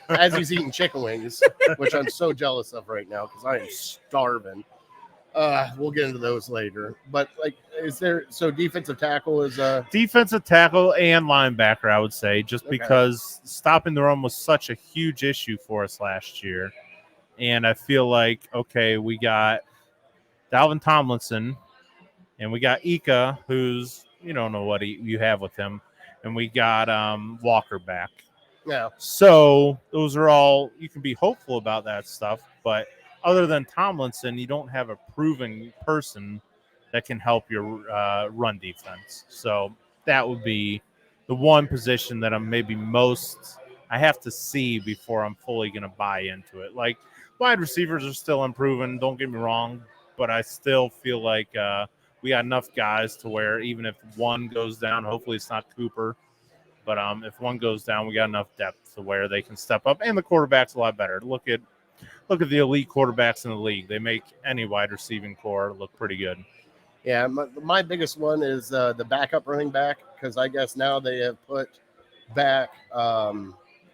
as he's eating chicken wings, which I'm so jealous of right now because I am starving. We'll get into those later. But defensive tackle is Defensive tackle and linebacker, I would say, just because stopping the run was such a huge issue for us last year. And I feel like, okay, we got Dalvin Tomlinson, and we got Ika, who's, you don't know what you have with him, and we got Walker back. yeah. So those are all, you can be hopeful about that stuff, but other than Tomlinson, you don't have a proven person that can help your run defense. So that would be the one position that I have to see before I'm fully going to buy into it. Like, wide receivers are still improving, don't get me wrong, but I still feel like we got enough guys to where even if one goes down, hopefully it's not Cooper, but if one goes down, we got enough depth to where they can step up, and the quarterback's a lot better. Look at the elite quarterbacks in the league. They make any wide receiving core look pretty good. Yeah, my biggest one is the backup running back because I guess now they have put back. Why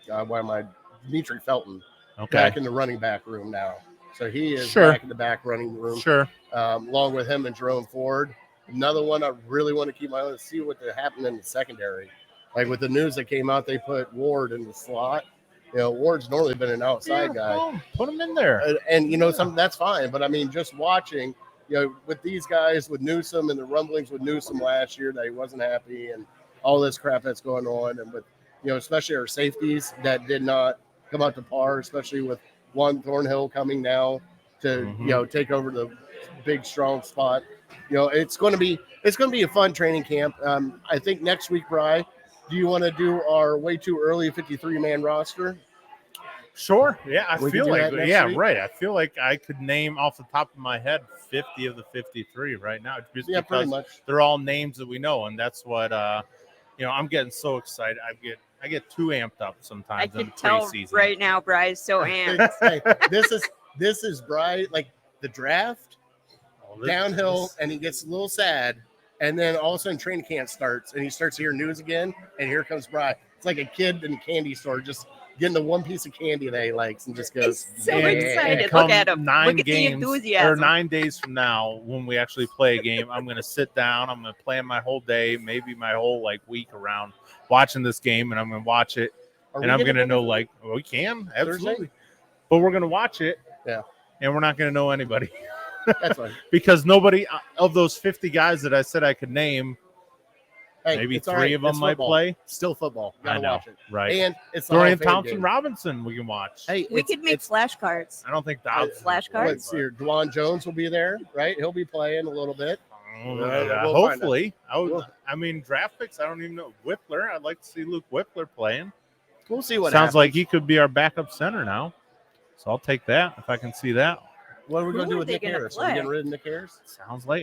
am I Dimitri Felton Okay. back in the running back room now. So he is Sure. back in the back running the room. Sure. Along with him and Jerome Ford. Another one I really want to keep my eye on to see what happened in the secondary. Like with the news that came out, they put Ward in the slot. Ward's normally been an outside guy. Well, put him in there. And something that's fine. But I mean, just watching, with these guys, with Newsom and the rumblings with Newsom last year that he wasn't happy and all this crap that's going on. And with, especially our safeties that did not come up to par, especially with Juan Thornhill coming now to, take over the big, strong spot. It's going to be a fun training camp. I think next week, Bri, do you want to do our way too early 53-man roster? Sure. Yeah, I We feel can do like that next week? right. I feel like I could name off the top of my head 50 of the 53 right now. Just Yeah, pretty because much. they're all names that we know, and that's what I'm getting so excited. I get too amped up sometimes I in can tell preseason. right now, Bry's so amped. Hey, this is Bri, like the draft, Oh, downhill, and he gets a little sad. And then all of a sudden training camp starts, and he starts hearing news again, and here comes Bri. It's like a kid in a candy store just getting the one piece of candy that he likes and just goes, He's so "Yeah." excited. Come Look at him. 9 Look at the games enthusiasm. or 9 days from now when we actually play a game, I'm going to sit down. I'm going to plan my whole day, maybe my whole week around watching this game, and I'm going to watch it. Are And we I'm gonna going to go know, to- we can, Thursday? absolutely. But we're going to watch it. Yeah. And we're not going to know anybody That's fine. because nobody of those 50 guys that I said I could name, Hey, maybe it's all 3 right. of them It's might football. play. Still football. I Gotta know, watch it. right? And it's the Dorian Hall of Fame Thompson game. Robinson, we can watch. Hey, We it's- could make it's- flashcards. I don't think Dobson. flashcards? Let's see here. Dwan Jones will be there, right? He'll be playing a little bit. Yeah, We'll find hopefully. We'll- I mean, draft picks, I don't even know. Whippler, I'd like to see Luke Whippler playing. We'll see what Sounds happens. like he could be our backup center now. So I'll take that if I can see that. What are we Who going to do are with they Nick gonna Harris? Are we play? getting rid of Nick Harris? Sounds like,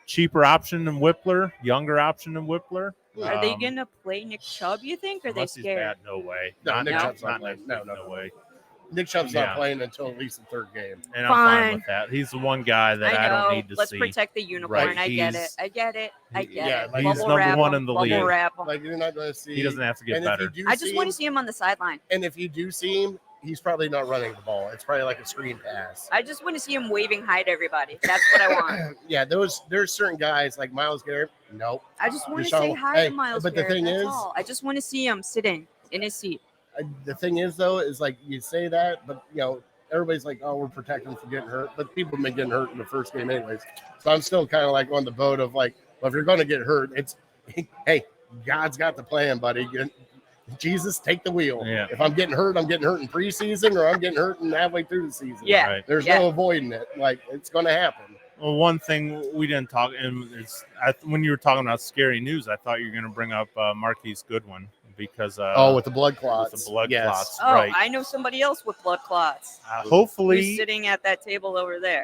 cheaper option than Whippler, younger option than Whippler. Are they going to play Nick Chubb, you think? Or are they Unless he's scared? bad, no way. No, Nick No. Chubb's not playing. No way. Nick Chubb's Yeah. not playing until at least the third game. And I'm fine Fine. with that. He's the one guy that I, I know. don't need to Let's see. protect the unicorn. Right, I get it. he's- I get it. I get Yeah, it. like he's Bubble number wrap one him, in the bubble league. wrap him. Like you're not going to see. He doesn't have to get and better. If you do I just see want him, to see him on the sideline. And if you do see him, he's probably not running the ball. It's probably like a screen pass. I just want to see him waving hi to everybody. That's what I want. Yeah, there's certain guys like Myles Garrett. Nope. I just want to Deshaun- say hi hey, to Miles but the Garrett. thing That's is- all. I just want to see him sitting in his seat. The thing is, though, is like you say that, but everybody's like, "Oh, we're protecting him from getting hurt," but people have been getting hurt in the first game anyways. So I'm still kind of like on the boat of like, well, if you're going to get hurt, it's hey, God's got the plan, buddy. Jesus, take the wheel. Yeah. If I'm getting hurt in preseason, or I'm getting hurt in halfway through the season. Yeah. Right. There's Yeah. no avoiding it. Like it's going to happen. Well, one thing we didn't talk, and when you were talking about scary news, I thought you were going to bring up Marquise Goodwin because With the blood clots. with the blood Yes. clots, Oh, right? I know somebody else with blood clots. Hopefully, Who's sitting at that table over there.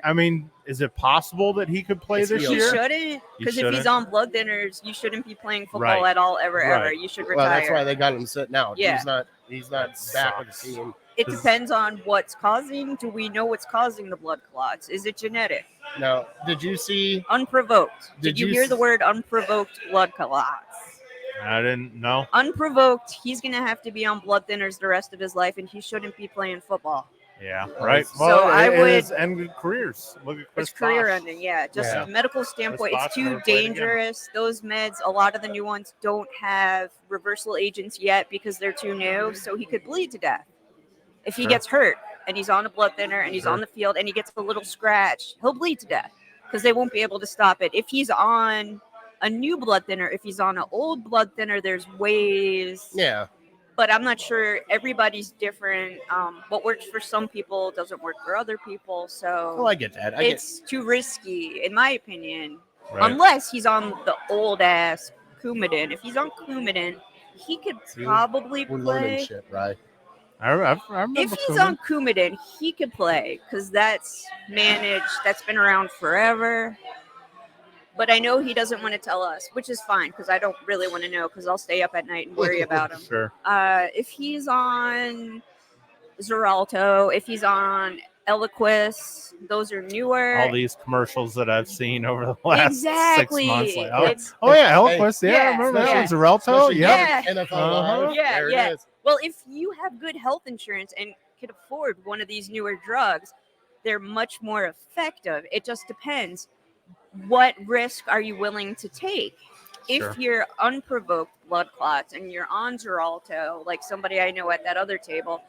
is it possible that he could play It's this He He year? shouldn't, because if he's shouldn't? on blood thinners, you shouldn't be playing football Right. at all, ever. Right. You should Well, retire. that's why they got him sitting out. Yeah. He's not That back with the sucks. team. It Does- depends on what's causing. Do we know what's causing the blood clots? Is it genetic? Now, did you see? Unprovoked. Did Did you you hear s- the word unprovoked blood clots? I didn't know. Unprovoked, he's going to have to be on blood thinners the rest of his life, and he shouldn't be playing football. Yeah, right. So Well, I it would- is ended careers. Look at Chris It's career Bosh. ending, yeah. Just Yeah. medical standpoint, Bosh it's too never played again. dangerous. Those meds, a lot of the new ones don't have reversal agents yet because they're too new, so he could bleed to death. If he Sure. gets hurt and he's on a blood thinner and he's Sure. on the field and he gets a little scratch, he'll bleed to death because they won't be able to stop it. If he's on a new blood thinner, if he's on an old blood thinner, there's ways. Yeah. But I'm not sure. Everybody's different. What works for some people doesn't work for other people. So Oh, I get that. it's too risky, in my opinion. Right. Unless he's on the old ass Coumadin. If he's on Coumadin, he could See, probably We're learning play. shit, right? I remember. If he's Koeman. on Coumadin, he could play because that's managed. That's been around forever. But I know he doesn't want to tell us, which is fine because I don't really want to know because I'll stay up at night and worry about him. Sure. If he's on Xarelto, if he's on Eliquis, those are newer. All these commercials that I've seen over the last Exactly. 6 months. Like, It's- yeah, Eloquist. Yeah, yeah, I remember that yeah. one. Xarelto. Especially Yeah. Yeah. NFL Uh-huh. Live. Yeah, There yeah. it is. Well, if you have good health insurance and can afford one of these newer drugs, they're much more effective. It just depends. What risk are you willing to take? Sure. If you're unprovoked blood clots and you're on Xarelto, like somebody I know at that other table,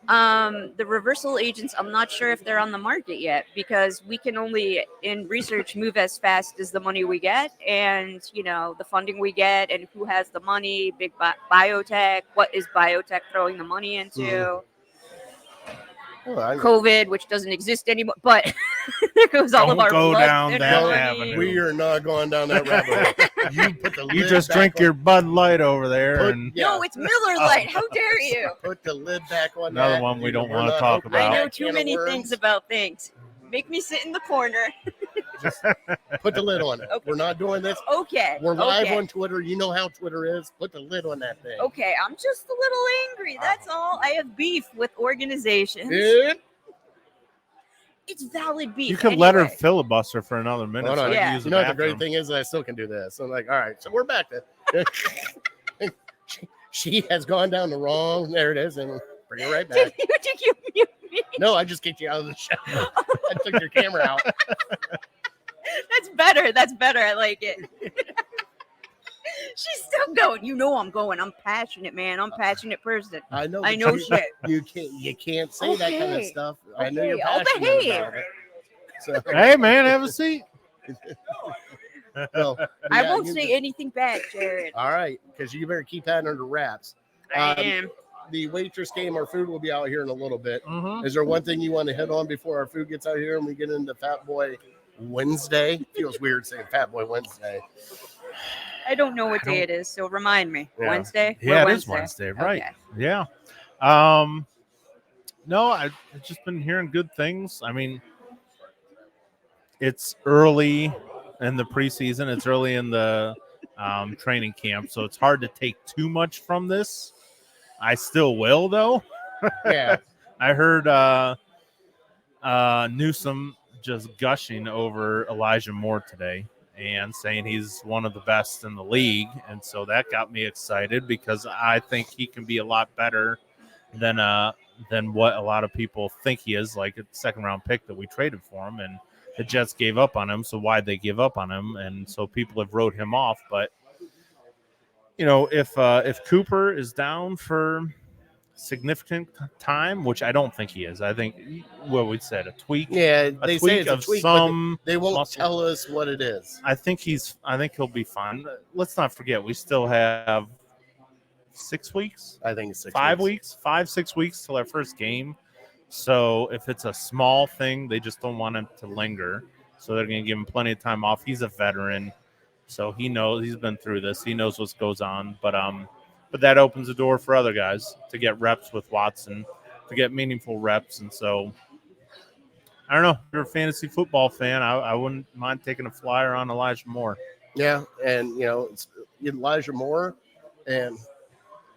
the reversal agents, I'm not sure if they're on the market yet, because we can only in research move as fast as the money we get, and the funding we get, and who has the money. Big biotech. What is biotech throwing the money into? Well, COVID, which doesn't exist anymore, but there goes all of Don't our go blood down thinner that money. avenue. we are not going down that rabbit hole. You put the You lid just back drink on- your Bud Light over there, Put- and yeah. No, it's Miller Lite. How dare you? Put the lid back on Another that. one we don't We're wanna not talk opening about. I that know too can of many worms. things about things. Make me sit in the corner. Put the lid on it. Okay. We're not doing this. Okay. We're live okay. on Twitter. You know how Twitter is. Put the lid on that thing. Okay, I'm just a little angry. That's all. I have beef with organizations. Dude. It's valid beef. you could let her anyway. filibuster for another minute. Hold So on. I Yeah. can use You the know what the great bathroom. thing is? I still can do this. So I'm like, all right. So we're back to. she has gone down the wrong. There it is, and bring it right back. Did you mute me? No, I just kicked you out of the show. I took your camera out. That's better. That's better. I like it. She's still going. You know I'm going. I'm passionate, man. I'm a passionate person. I know. I but know you, shit. You can't say that kind of Okay. stuff. I know you're Okay, I'll passionate behave. about it. So, Hey, man, have a seat. well, I yeah, won't you say just- anything bad, Jared. All right, because you better keep that under wraps. I Um, am. The waitress game. Our food will be out here in a little bit. Mm-hmm. Is there one thing you want to hit on before our food gets out here and we get into Fat Boy Wednesday? Feels weird saying Fat Boy Wednesday. I don't know what day it is, so remind me. Yeah. Wednesday? Yeah, We're it is Wednesday, right? Okay. Yeah. No, I've just been hearing good things. I mean, it's early in the preseason. It's early in the training camp, so it's hard to take too much from this. I still will, though. Yeah. I heard Newsom just gushing over Elijah Moore today and saying he's one of the best in the league. And so that got me excited because I think he can be a lot better than what a lot of people think he is, like a second-round pick that we traded for him. And the Jets gave up on him, so why'd they give up on him? And so people have wrote him off. But, if Cooper is down for significant time, which I don't think he is. I think what we said, a tweak. Yeah, A they say tweak it's a of tweak, some but they won't muscle. tell us what it is. I think he'll be fine. Let's not forget, we still have 6 weeks, I think it's 6 6 weeks till our first game. So if it's a small thing, they just don't want him to linger. So they're going to give him plenty of time off. He's a veteran, so he knows, he's been through this. He knows what goes on. But that opens the door for other guys to get reps with Watson, to get meaningful reps. And so, I don't know. If you're a fantasy football fan, I wouldn't mind taking a flyer on Elijah Moore. Yeah, and it's Elijah Moore and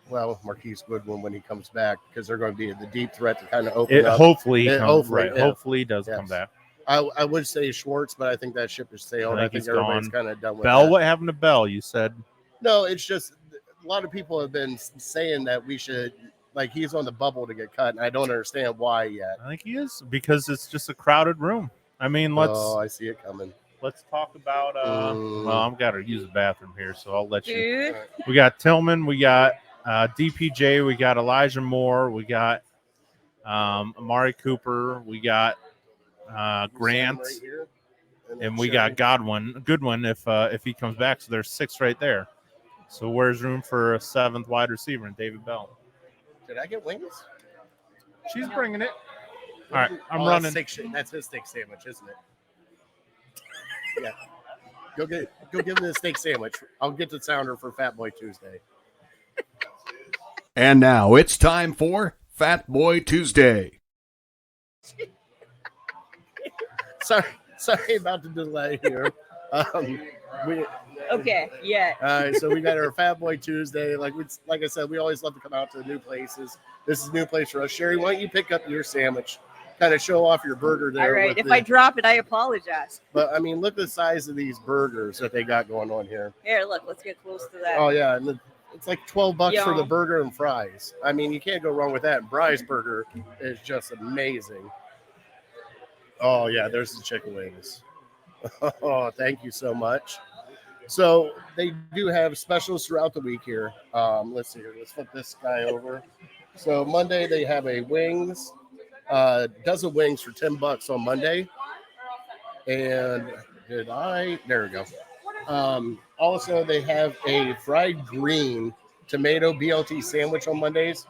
Marquise Goodwin when he comes back, because they're going to be the deep threat to kind of open up. Hopefully he Yeah, comes, hopefully, right. yeah. Hopefully he does Yes. come back. I would say Schwartz, but I think that ship has sailed. I I think think he's everybody's gone. kind of done with Bell, that. what happened to Bell? You said No, it's just a lot of people have been saying that we should, like, he's on the bubble to get cut, and I don't understand why yet. I think he is, because it's just a crowded room. I mean, let's I see it coming. talk about. Well, I've got to use the bathroom here, so I'll let you. Dude. We got Tillman, we got DPJ, we got Elijah Moore, we got Amari Cooper, we got Grant, Right here, and we got Goodwin if he comes back. So there's 6 right there. So where's room for a 7th wide receiver and David Bell? Did I get wings? She's bringing it. All right, I'm Oh, running. That's his steak sandwich, isn't it? Yeah. Go give him the steak sandwich. I'll get the sounder for Fat Boy Tuesday. And now it's time for Fat Boy Tuesday. Sorry about the delay here. Okay, yeah. All right, so we got our Fat Boy Tuesday. Like I said, we always love to come out to new places. This is a new place for us. Sherry, why don't you pick up your sandwich? Kind of show off your burger there. All right. If I drop it, I apologize. But I mean, look at the size of these burgers that they got going on here. Here, look. Let's get close to that. Oh yeah, and It's like $12 for the Yum. burger and fries. I mean, you can't go wrong with that. Bry's burger is just amazing. Oh yeah, there's the chicken wings. Oh, thank you so much. So they do have specials throughout the week here. Let's see here. Let's flip this guy over. So Monday they have a wings, dozen wings for $10 on Monday. And there we go. Also, they have a fried green tomato BLT sandwich on Mondays.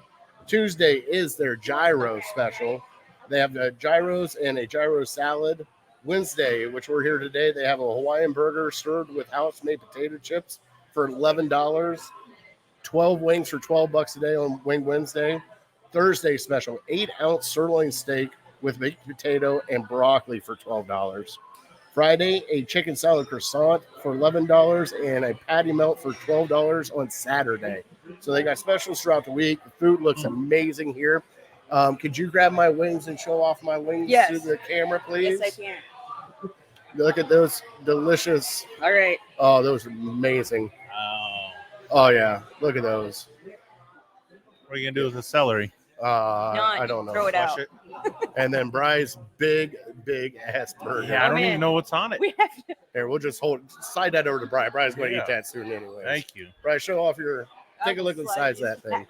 Tuesday is their gyro special. They have the gyros and a gyro salad. Wednesday, which we're here today, they have a Hawaiian burger served with house-made potato chips for $11. 12 wings for $12 a day on Wing Wednesday. Thursday special, 8-ounce sirloin steak with baked potato and broccoli for $12. Friday, a chicken salad croissant for $11 and a patty melt for $12 on Saturday. So they got specials throughout the week. The food looks amazing here. Could you grab my wings and show off my wings Yes. to the camera, please? Yes, I can. Look at those delicious. All right. Oh, those are amazing. Oh, yeah. Look at those. What are you gonna do with the celery? I don't know. Throw it out. Wash it? And then Bry's big ass burger. Yeah, I don't I'm even in. know what's on it. We have to. Here, we'll just slide that over to Bry. Bry's going to Yeah. eat that soon anyway. Thank you. Bry, show off take a look at the size of that thing.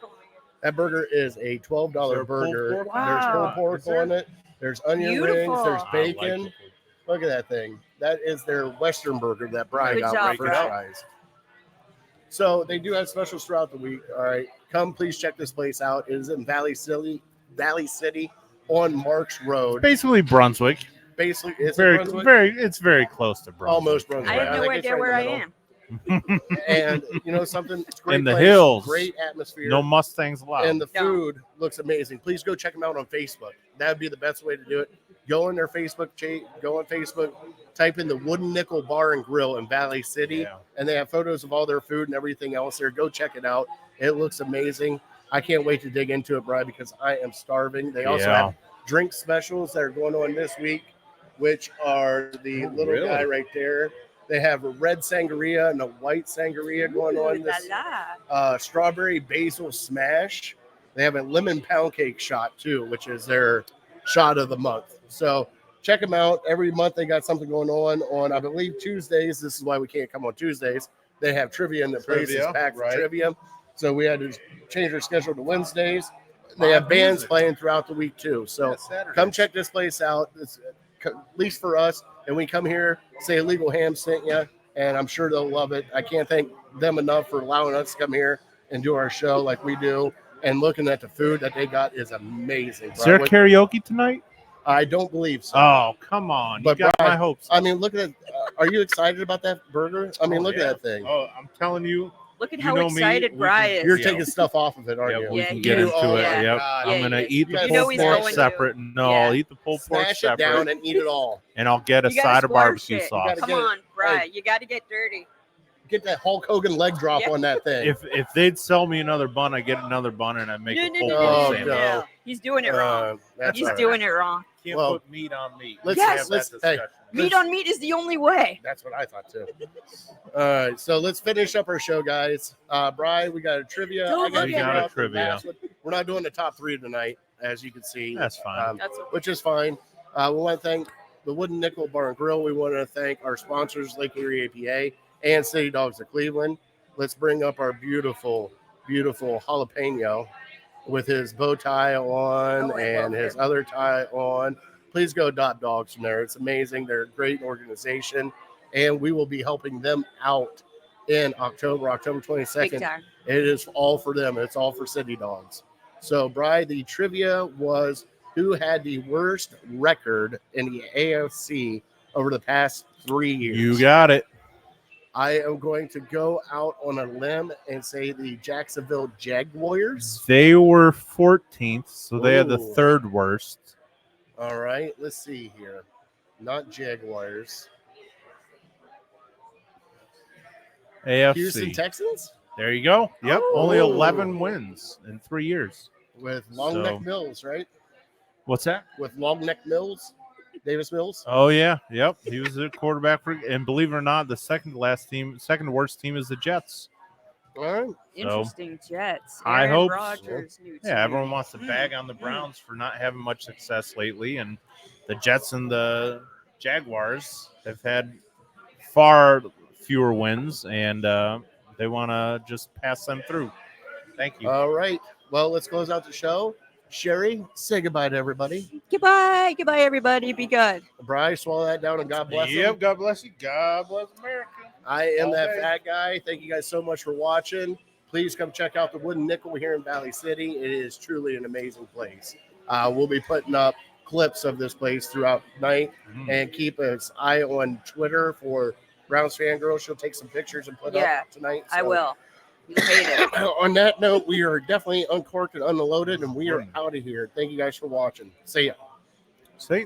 That burger is a $12 Is there burger. pulled pork? There's pulled Wow. pork Is there? on it. There's onion Beautiful. rings. There's I like bacon. it. Look at that thing. That is their Western burger that Brian Good got job, with french Brian. fries. So they do have specials throughout the week. All right, come please check this place out. It is in Valley City on Marks Road. Basically Brunswick. Basically, it's It's very close to Brunswick. Almost Brunswick. I have no think it's idea right in where the I middle. am. And you know something? It's a great In the place, hills. great atmosphere. No Mustangs allowed. And the No. food looks amazing. Please go check them out on Facebook. That would be the best way to do it. Go on their Facebook go on Facebook, type in the Wooden Nickel Bar and Grill in Valley City, Yeah. and they have photos of all their food and everything else there. Go check it out. It looks amazing. I can't wait to dig into it, Brian, because I am starving. They also Yeah. have drink specials that are going on this week, which are the little really? guy right there. They have a red sangria and a white sangria going on this strawberry basil smash. They have a lemon pound cake shot too, which is their shot of the month. So check them out. Every month they got something going on I believe Tuesdays. This is why we can't come on Tuesdays. They have trivia in the place is Trivia, packed for right. trivia. So we had to change our schedule to Wednesdays. They have bands playing throughout the week too. So come check this place out. It's at least for us. And we come here, say Illegal Ham sent you, and I'm sure they'll love it. I can't thank them enough for allowing us to come here and do our show like we do. And looking at the food that they got is amazing. Is there Brian. karaoke tonight? I don't believe so. Oh, come on. But You got Brian, my hopes. I mean, look at it. Are you excited about that burger? I mean, look yeah. at that thing. Oh, I'm telling you. Look at You how know me, excited we Bry can- is. You're Yeah. taking stuff off of it, aren't Yeah, you? we Yeah, can he get is. into it. Yeah. Yep. God. Yeah, I'm gonna he is. eat the You pulled he's pork going to. separate. No, Yeah. I'll eat the pulled pork Smash it down separate, and eat it all. and I'll get a You gotta side of squash barbecue it. sauce. gotta Come get it. on, Bry. Hey. You got to get dirty. Get that Hulk Hogan leg drop Yep. on that thing. If they'd sell me another bun, I get another bun and I make a pulled no, pork no, sandwich. no. He's doing it wrong. That's He's all right. doing it wrong. Can't Well, put meat on meat. let's- We Yes. have that let's- hey, discussion. Meat on meat is the only way. That's what I thought too. All right, so let's finish up our show, guys. Brian, we got a trivia. Go I gotta look figure at it. out the Trivia. last one. We're not doing the top three tonight, as you can see. That's fine. That's okay. Which is fine. We want to thank the Wooden Nickel Bar and Grill. We want to thank our sponsors, Lake Erie APA and City Dogs of Cleveland. Let's bring up our beautiful, beautiful jalapeno with his bow tie on Oh, I and love his him. other tie on. Please go adopt dogs from there. It's amazing. They're a great organization, and we will be helping them out in October Big 22nd. time. It is all for them. It's all for City Dogs. So, Bri, the trivia was who had the worst record in the AFC over the past 3 years. You got it. I am going to go out on a limb and say the Jacksonville Jaguars. They were 14th, so they had the Ooh. third worst. All right, let's see here. Not Jaguars. AFC. Houston Texans There you go. Yep. Only Oh. 11 wins in 3 years. with Long Neck So- Mills, right? What's that? With Long Neck Mills, Davis Mills. Oh yeah, yep. He was a quarterback for, and believe it or not, the second worst team is the Jets. All right. Interesting Jets. I Aaron hope- Rodgers' new team. Yeah, everyone wants to bag on the Browns for not having much success lately, and the Jets and the Jaguars have had far fewer wins, and they want to just pass them through. Thank you. All right. Well, let's close out the show. Sherry, say goodbye to everybody. Goodbye, everybody. Be good. Bryce, swallow that down and God bless Yep, them. God bless you. God bless America. I am All that day. fat guy. Thank you guys so much for watching. Please come check out the Wooden Nickel here in Valley City. It is truly an amazing place. We'll be putting up clips of this place throughout the night, and keep an eye on Twitter for Browns Fangirl. She'll take some pictures and put up tonight. I So, will. You'll hate it. on that note, we are definitely uncorked and unloaded, and we are out of here. Thank you guys for watching. See ya. See?